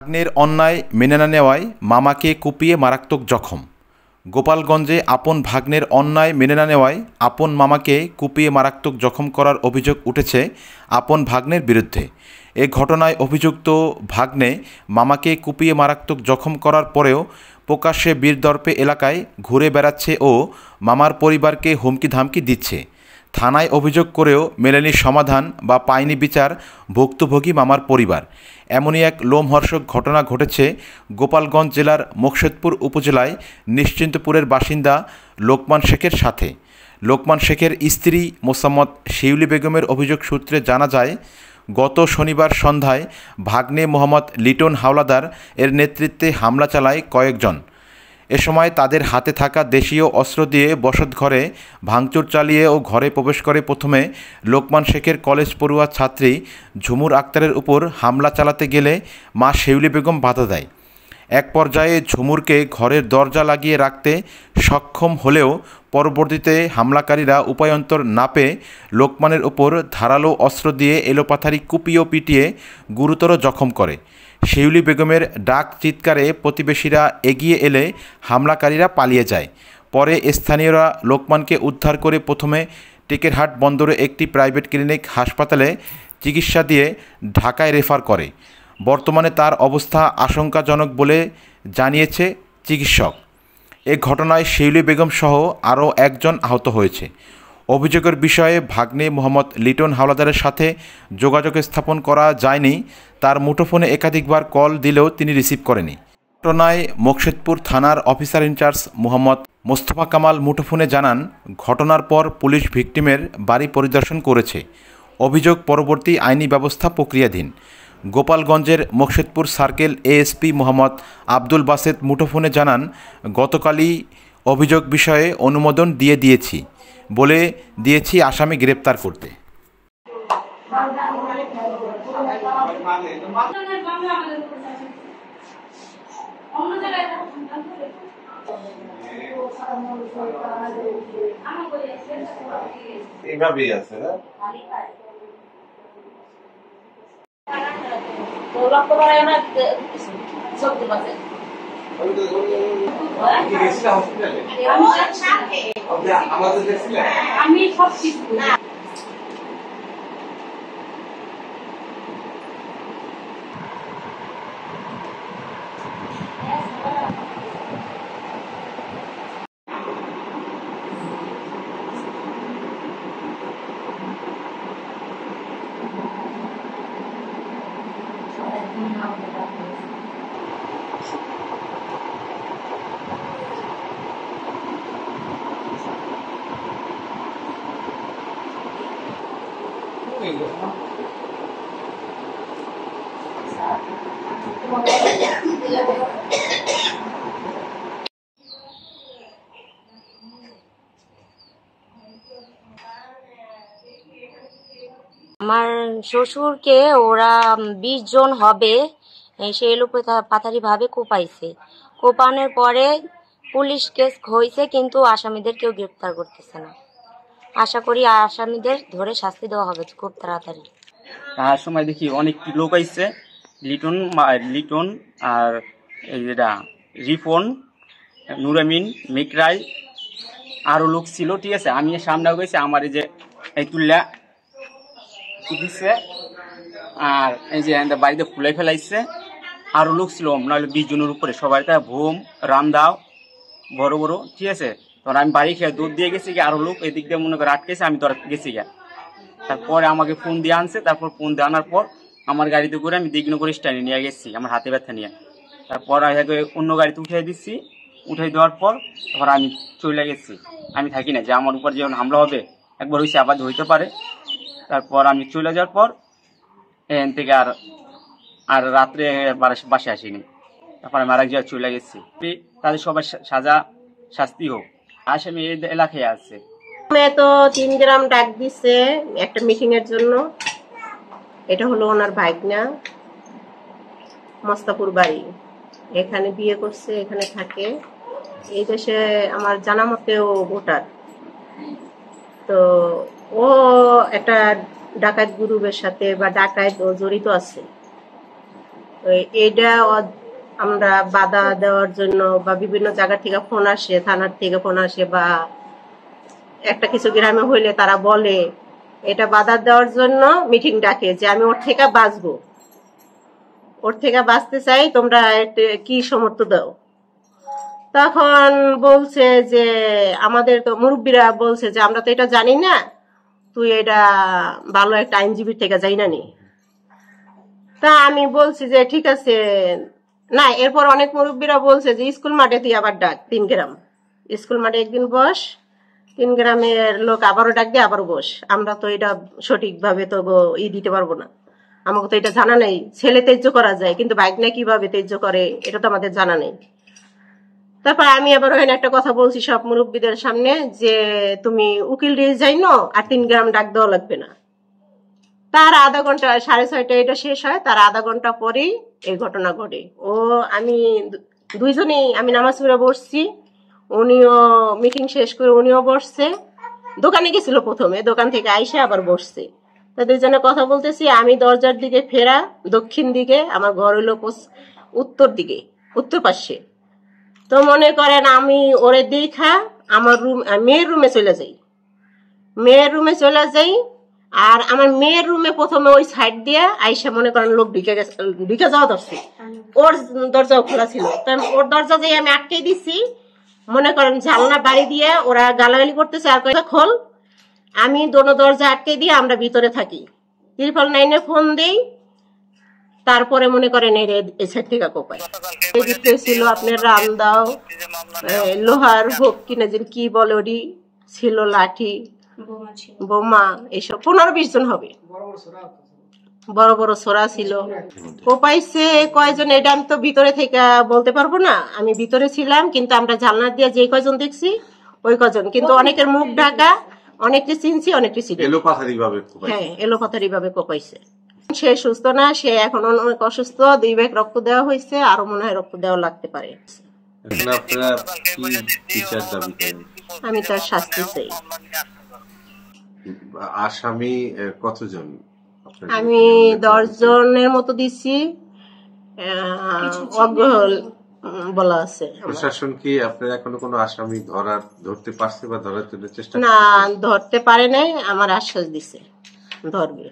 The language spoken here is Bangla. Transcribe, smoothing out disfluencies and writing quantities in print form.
ভাগ্নের অন্যায় মেনে না নেওয়ায় মামাকে কুপিয়ে মারাত্মক জখম। গোপালগঞ্জে আপন ভাগ্নের অন্যায় মেনে না নেওয়ায় আপন মামাকে কুপিয়ে মারাত্মক জখম করার অভিযোগ উঠেছে আপন ভাগ্নের বিরুদ্ধে। এ ঘটনায় অভিযুক্ত ভাগ্নে মামাকে কুপিয়ে মারাত্মক জখম করার পরেও প্রকাশ্যে বীরদর্পে এলাকায় ঘুরে বেড়াচ্ছে ও মামার পরিবারকে হুমকি ধামকি দিচ্ছে। থানায় অভিযোগ করেও মেলেনি সমাধান বা পায়নি বিচার ভুক্তভোগী মামার পরিবার। এমনই এক লোমহর্ষক ঘটনা ঘটেছে গোপালগঞ্জ জেলার মোকশেদপুর উপজেলায় নিশ্চিন্তপুরের বাসিন্দা লোকমান শেখের সাথে। লোকমান শেখের স্ত্রী মোসাম্মদ শিউলি বেগমের অভিযোগ সূত্রে জানা যায়, গত শনিবার সন্ধ্যায় ভাগ্নে মোহাম্মদ লিটন হাওলাদার এর নেতৃত্বে হামলা চালায় কয়েকজন। এ সময় তাদের হাতে থাকা দেশীয় অস্ত্র দিয়ে বসতঘরে ভাঙচুর চালিয়ে ও ঘরে প্রবেশ করে প্রথমে লোকমান শেখের কলেজ পড়ুয়া ছাত্রী ঝুমুর আক্তারের উপর হামলা চালাতে গেলে মা শিউলি বেগম বাধা দেয়। এক পর্যায়ে ঝুমুরকে ঘরের দরজা লাগিয়ে রাখতে সক্ষম হলেও পরবর্তীতে হামলাকারীরা উপায়ন্তর না পেয়ে লোকমানের ওপর ধারালো অস্ত্র দিয়ে এলোপাথারি কুপিয়ে পিটিয়ে গুরুতর জখম করে। শিউলি বেগমের ডাক চিৎকারে প্রতিবেশীরা এগিয়ে এলে হামলাকারীরা পালিয়ে যায়। পরে স্থানীয়রা লোকমানকে উদ্ধার করে প্রথমে টেকেরহাট বন্দরে একটি প্রাইভেট ক্লিনিক হাসপাতালে চিকিৎসা দিয়ে ঢাকায় রেফার করে। বর্তমানে তার অবস্থা আশঙ্কাজনক বলে জানিয়েছে চিকিৎসক। এ ঘটনায় শিউলি বেগম সহ আরও একজন আহত হয়েছে। অভিযোগের বিষয়ে ভাগ্নে মোহাম্মদ লিটন হাওলাদারের সাথে যোগাযোগ স্থাপন করা যায়নি। তার মুঠোফোনে একাধিকবার কল দিলেও তিনি রিসিভ করেনি। ঘটনায় মোকশেদপুর থানার অফিসার ইনচার্জ মোহাম্মদ মোস্তফা কামাল মুঠোফোনে জানান, ঘটনার পর পুলিশ ভিকটিমের বাড়ি পরিদর্শন করেছে। অভিযোগ পরবর্তী আইনি ব্যবস্থা প্রক্রিয়াধীন। গোপালগঞ্জের মোকশেদপুর সার্কেল এএসপি মোহাম্মদ আব্দুল বাসেত মুঠোফোনে জানান, গতকালই অভিযোগ বিষয়ে অনুমোদন দিয়েছি আসামি গ্রেপ্তার করতে। এইভাবেই আছে না আমি সব কিছু আমার শ্বশুরকে ওরা 20 জন হবে সেই পাথারি ভাবে কোপাইছে। কোপানোর পরে পুলিশ কেস হয়েছে, কিন্তু আসামিদের কেউ গ্রেপ্তার করতেছে না। আশা করি আসামিদের ধরে শাস্তি দেওয়া হবে খুব তাড়াতাড়ি। তার সময় দেখি অনেক লোক আইছে, লিটন আর এই যেটা রিফন, নুরামিন, মিকরাই আরো লোক ছিল। ঠিক আছে, আমি সামনে গেছি, আমার এই যে এই তুল্লা দিচ্ছে আর এই যে বাড়িতে ফুলাই ফেলাইছে। আরো লোক ছিল নাহলে 20 জনের উপরে, সবাই তা ভোম রামদাও বড় বড়। ঠিক আছে, তখন আমি বাড়ি খেয়ে দুধ দিয়ে গেছি, আরো লোক এদিক দিয়ে মনে করে আটকেছে, আমি তোর গেছি গা। তারপরে আমাকে ফোন দিয়ে আনছে, তারপর ফোন দিয়ে আনার পর আমার গাড়িতে করে আমি দিগ্নগর স্ট্যান্ডে নিয়ে গেছি, আমার হাতে ব্যথা নিয়ে। তারপর অন্য গাড়িতে উঠিয়ে দিচ্ছি, উঠে দেওয়ার পর তারপর আমি চলে গেছি। আমি থাকি না যে আমার উপর যখন হামলা হবে, একবার হয়েছে আবার হইতে পারে। তারপর আমি চলে যাওয়ার পর এখান থেকে আর রাত্রে বাসে আসিনি। তারপর আমি আরেক জায়গায় চলে গেছি। তাদের সবাই শাস্তি হোক। আসামি এই এলাকায় আছে। তো 3 গ্রাম ডাক দিচ্ছে একটা মিটিং এর জন্য। এটা হলো ওনার ভাগনা, মস্তাপুর বাড়ি, এখানে বিয়ে করছে, এখানে থাকে। এই দেশে আমার জানা মতেও ভোটার। তো ও একটা ডাকাত গ্রুপের সাথে বা ডাকাত ও জড়িত আছে। এটা আমরা বাধা দেওয়ার জন্য বা বিভিন্ন জায়গা থেকে ফোন আসে, থানার থেকে ফোন আসে, বা একটা কিছু গ্রামে হইলে তারা বলে এটা বাধা দেওয়ার জন্য মিটিং ডাকে যে আমি ওর থেকে বাঁচবো, ওর থেকে বাঁচতে চাই, তোমরা কি সমর্থ দাও। তখন বলছে যে আমাদের তো মুরব্বীরা বলছে যে আমরা তো এটা জানি না, তুই এটা ভালো একটা আইনজীবীর থেকে যাই না নি। তা আমি বলছি যে ঠিক আছে না। এরপর অনেক মুরব্বীরা বলছে যে স্কুল মাঠে তুই আবার ডাক, 3 গ্রাম স্কুল মাঠে একদিন বস, 3 গ্রামের লোক আবারও ডাক দিয়ে আবারও বস। আমরা তো এটা সঠিকভাবে তো দিতে পারবো না, আমাকে তো এটা জানা নেই। ছেলে তেজ্য করা যায় কিন্তু ভাগ্নে কিভাবে তেজ্য করে এটা তো আমাদের জানা নেই। তারপর আমি আবার ওখানে একটা কথা বলছি সব মুরব্বীদের সামনে যে তুমি উকিল দিয়ে যাই না, আর 3 গ্রাম ডাক দেওয়া লাগবে না। তার আধা ঘন্টা, 6:30 এটা শেষ হয়, তার আধা ঘন্টা পরেই এই ঘটনা ঘটে। আমি দুইজনেই, আমি নামাজ পড়ে বসছি, উনিও মিটিং শেষ করে উনিও বসছে। দোকানে গেছিল প্রথমে, দোকান থেকে আইসে আবার বসছে। তা দুইজনে কথা বলতেছি, আমি দরজার দিকে ফেরা, দক্ষিণ দিকে, আমার ঘর হইলো উত্তর দিকে, উত্তর পাশে। তো মনে করেন আমি ওরে দেখা আমার মেয়ের রুমে চলে যাই, আর আমার মেয়ের রুমে প্রথমে ওই সাইড দিয়ে আইসা মনে করেন লোক ঢুকে যাওয়া ধরছে। ওর দরজাও খোলা ছিল, ওর দরজা দিয়ে আমি আটকে দিচ্ছি। মনে করেন জানলা বাড়ি দিয়ে ওরা গালাগালি করতেছে, আর কয়েকটা খোল। আমি দোনো দরজা আটকে দিয়ে আমরা ভিতরে থাকি। 999 ফোন দেই, তারপরে মনে করেন এই সাইড থেকে কোপায়। ছিল আপনার রামদাও, লোহার হোক কিনা যেন কি বলে ওটি ছিল, লাঠি, বোমা, এইসব 15-20 জন হবে। বড় বড় সোরা ছিল। কোপাইছে কয়জন এটা আমি তো ভিতরে থেকে বলতে পারবো না, আমি ভিতরে ছিলাম, কিন্তু আমরা জানলা দিয়ে যে কয়জন দেখছি ওই কয়জন, কিন্তু অনেকের মুখ ঢাকা, অনেকটি চিনছি, অনেকটি চিনি। হ্যাঁ, এলোপাথারি ভাবে কোপাইছে। সে সুস্থ না, সে এখন অনেক অসুস্থ, 2 ব্যাগ রক্ত দেওয়া হয়েছে, আরো মনে হয় রক্ত দেওয়া লাগতে পারে। আমি তার শাস্তি চাই। আসামি কতজন? আমি 10 জনের মতো দিচ্ছি, বলা আছে। প্রশাসন কি আপনার এখনো কোনো আসামি ধরতে পারছে বা ধরার জন্য চেষ্টা? না, ধরতে পারে নাই, আমার আশ্বাস দিছে ধরবে।